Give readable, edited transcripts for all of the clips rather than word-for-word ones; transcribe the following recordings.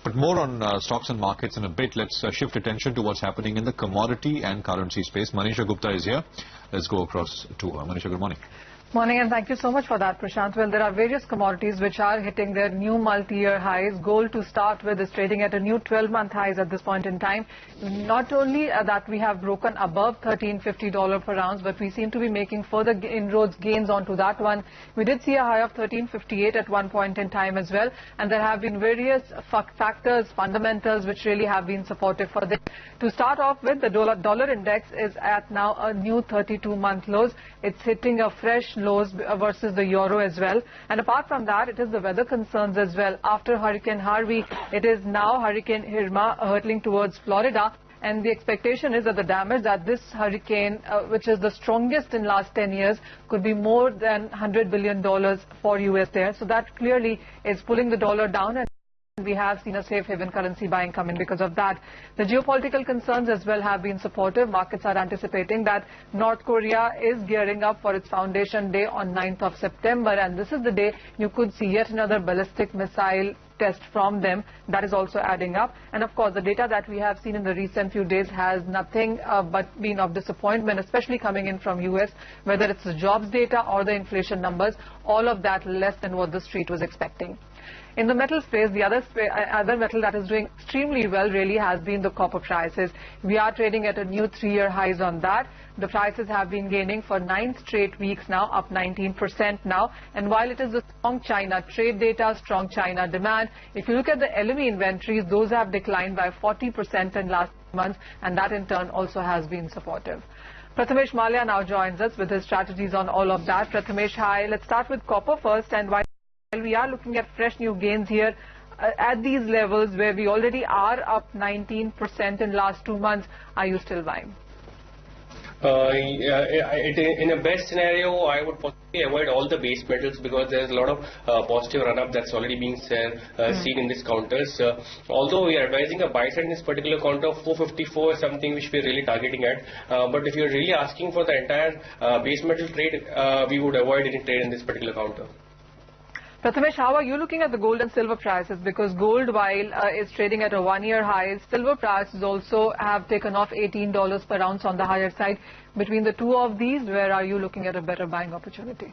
But more on stocks and markets in a bit. Let's shift attention to what's happening in the commodity and currency space. Manisha Gupta is here. Let's go across to her. Manisha, good morning. Morning, and thank you so much for that, Prashant. Well, there are various commodities which are hitting their new multi-year highs. Gold, to start with, is trading at a new 12-month highs at this point in time. Not only that we have broken above $1350 per ounce, but we seem to be making further inroads, gains onto that one. We did see a high of $1358 at one point in time as well, and there have been various factors, fundamentals, which really have been supportive for this. To start off with, the dollar index is at now a new 32-month lows. It's hitting a fresh lows versus the euro as well. And apart from that, it is the weather concerns as well. After Hurricane Harvey, it is now Hurricane Irma hurtling towards Florida. And the expectation is that the damage that this hurricane, which is the strongest in last 10 years, could be more than $100 billion for US there. So that clearly is pulling the dollar down. And we have seen a safe haven currency buying come in because of that. The geopolitical concerns as well have been supportive. Markets are anticipating that North Korea is gearing up for its Foundation Day on 9th of September, and this is the day you could see yet another ballistic missile test from them. That is also adding up. And of course, the data that we have seen in the recent few days has nothing but been of disappointment, especially coming in from US, whether it's the jobs data or the inflation numbers, all of that less than what the street was expecting. In the metal space, the other metal that is doing extremely well really has been the copper prices. We are trading at a new 3-year highs on that. The prices have been gaining for 9 straight weeks now, up 19% now. And while it is a strong China trade data, strong China demand, if you look at the LME inventories, those have declined by 40% in last months, and that in turn also has been supportive. Prathamesh Mallya now joins us with his strategies on all of that. Prathamesh, hi. Let's start with copper first. And while we are looking at fresh new gains here at these levels where we already are up 19% in last 2 months, are you still buying? In a best scenario, I would possibly avoid all the base metals because there's a lot of positive run-up that's already being seen in these counters. Although we are advising a buy side in this particular counter, 454 is something which we're really targeting at. But if you're really asking for the entire base metal trade, we would avoid any trade in this particular counter. Prathamesh, how are you looking at the gold and silver prices? Because gold, while is trading at a 1-year high, silver prices also have taken off $18 per ounce on the higher side. Between the two of these, where are you looking at a better buying opportunity?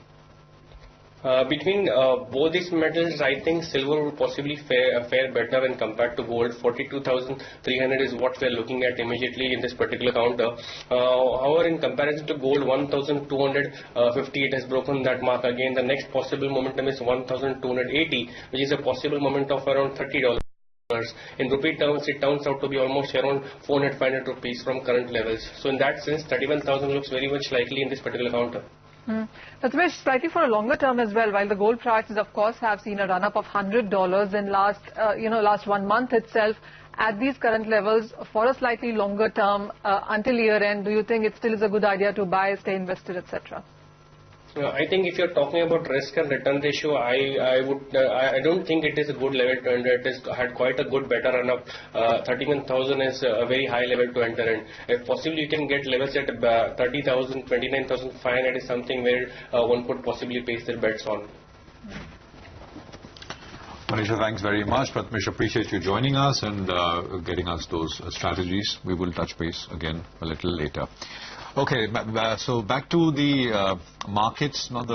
Between both these metals, I think silver will possibly fare better when compared to gold. 42,300 is what we are looking at immediately in this particular counter. However, in comparison to gold, 1,258 has broken that mark again. The next possible momentum is 1,280, which is a possible momentum of around $30. In rupee terms, it turns out to be almost around 400-500 rupees from current levels. So in that sense, 31,000 looks very much likely in this particular counter. Prathamesh, slightly for a longer term as well, while the gold prices of course have seen a run-up of $100 in last 1 month itself, at these current levels for a slightly longer term until year end, do you think it still is a good idea to buy, stay invested, etc.? I think if you're talking about risk and return ratio, I don't think it is a good level to enter. It has had quite a good better run up. 31,000 is a very high level to enter in. If possible, you can get levels at 30,000, 29,500 is something where one could possibly place their bets on. Manisha, thanks very much. Prathamesh, appreciate you joining us and getting us those strategies. We will touch base again a little later. Okay, so back to the markets, not the